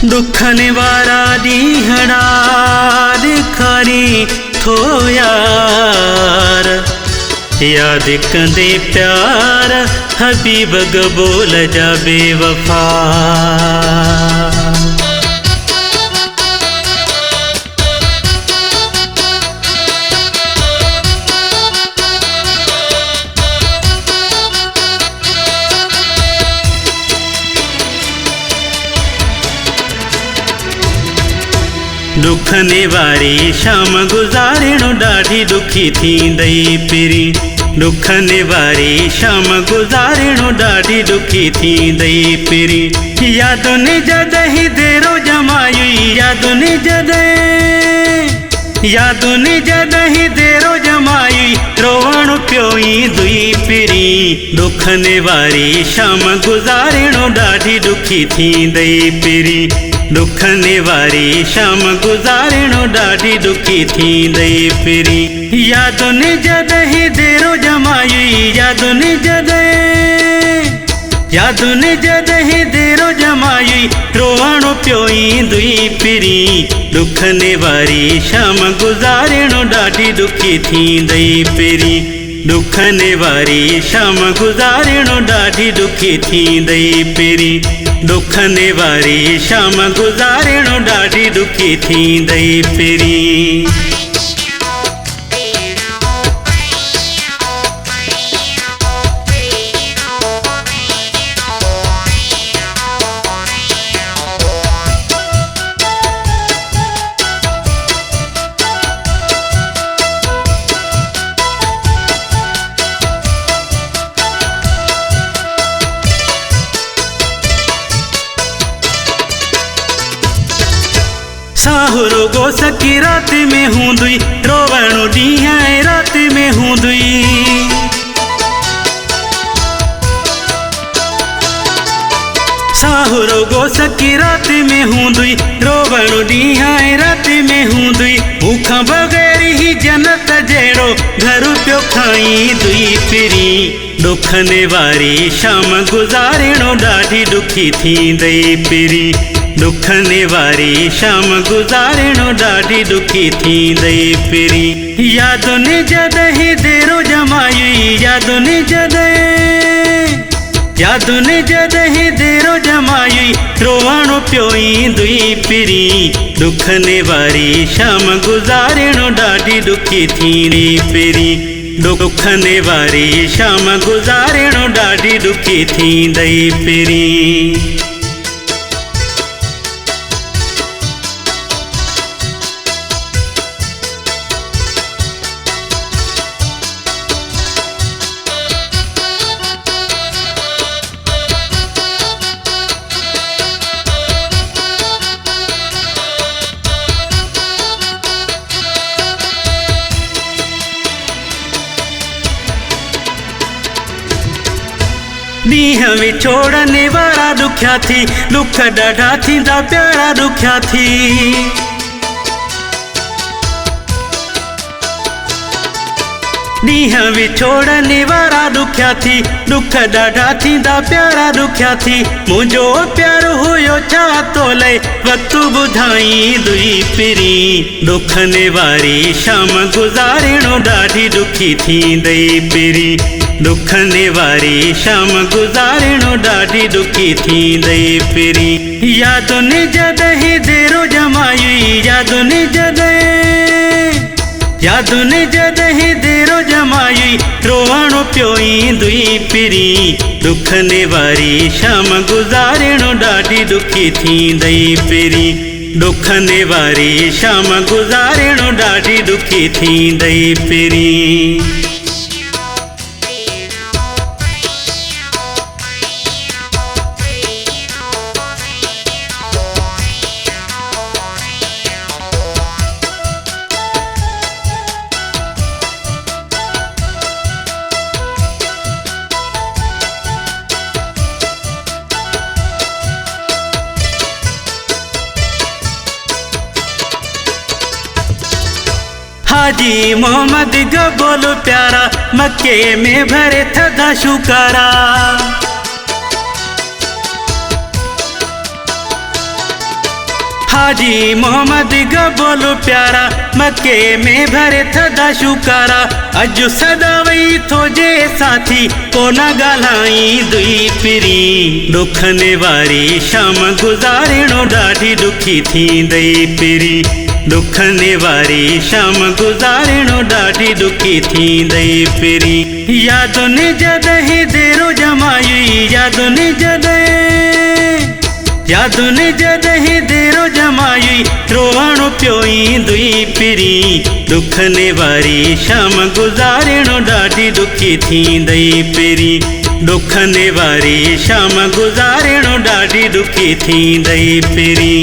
दुख निवारा दीहड़ा दिखारी थो यार, याद कंदे प्यार हबीब ग बोल जा बेवफा। दुख निवारी शाम गुजारिणो ॾाढी दुखी थींदई पिरी, दुख निवारी शाम गुजारिणो ॾाढी दुखी थींदई पिरी। यादुनि जॾहिं देरो जमाई, यादुनि जॾहिं देरो जमाई, रोवण पियो ईंदुई पिरी। दुख निवारी शाम गुजारिणो ॾाढी दुखी थींदई पिरी, दुख निवारी शाम गुजारिणो ॾाढी दुखी थींदई पिरी। यादुनि जॾहिं देरो जमाई, यादुनि जॾहिं देरो जमाई, रोवण पियो ईंदुई पिरी। दुख निवारी शाम गुजारिणो ॾाढी दुखी थींदई पिरी, दुख निवारी शाम गुजारिणो ॾाढी दुखी थींदई पिरी। दुख निवारी शाम गुजारिणो ॾाढी दुखी थींदई पिरी। साहुरो गो सकी रात में हूंदुई, रोवणो ॾींहं रात में हूंदुई। साहुरो गो सकी रात में हूंदुई, रोवणो ॾींहं रात में हूंदुई। मूंखां बग़ैर ही जन्नत जहिड़ो घर पियो खाईंदुई पिरी। दुख निवारी शाम गुजारिणो ॾाढी दुखी थींदई पिरी, दुख निवारी शाम गुजारिणो ॾाढी दुखी थींदई पिरी। यादुनि जॾहिं देरो जमाई, यादुनि जॾहिं देरो जमाई, रोवण पियो ईंदुई पिरी। दुख निवारी शाम गुजारिणो ॾाढी दुखी थींदी पिरी, दुख निवारी शाम गुजारिणो ॾाढी दुखी थींदई पिरी। ॾींहं विछोड़ने वारा ॾुखिया थी, दुख ॾाढा थींदा प्यारा ॾुखिया थी। ॾींहं विछोड़ने वारा ॾुखिया थी, दुख ॾाढा थींदा प्यारा ॾुखिया थी। मुंहिंजो प्यारो हुयो छा तोले वक़्तु ॿुधाईंदुई पिरी। दुख निवारी शाम गुजारिणो ॾाढी दुखी थींदई पिरी, दुख निवारी शाम गुजारिणो ॾाढी दुखी थींदई पिरी। यादुनि जॾहिं देरो जमाई, यादुनि जॾहिं देरो जमाई, रोवण पियो ईंदुई पिरी। दुख निवारी शाम गुजारिणो ॾाढी दुखी थींदई पिरी, दुख निवारी शाम गुजारिणो ॾाढी दुखी थींदई पिरी। हाजी मोहम्मद जो बोलो प्यारा, मक्के में भरे थदा शुकारा। हाजी मोहम्मद का बोलो प्यारा मक्के में भरे थदा शुकारा अज सदा वही थोजे साथी कोना गालाई दुई पिरी दुखने वारी शाम गुजारणो ॾाढी दुखी थी दई पिरी दुखने वारी शाम गुजारणो ॾाढी दुखी थी दई पिरी यादुनि जॾहिं देरो जमाई यादुनि जॾहिं देरो जमाई रोअणो पियो दुई पिरी दुखने वारी शाम गुजारणो ॾाढी दुखी थी दई पिरी दुखने वारी शाम गुजारणो ॾाढी दुखी थी दई पिरी।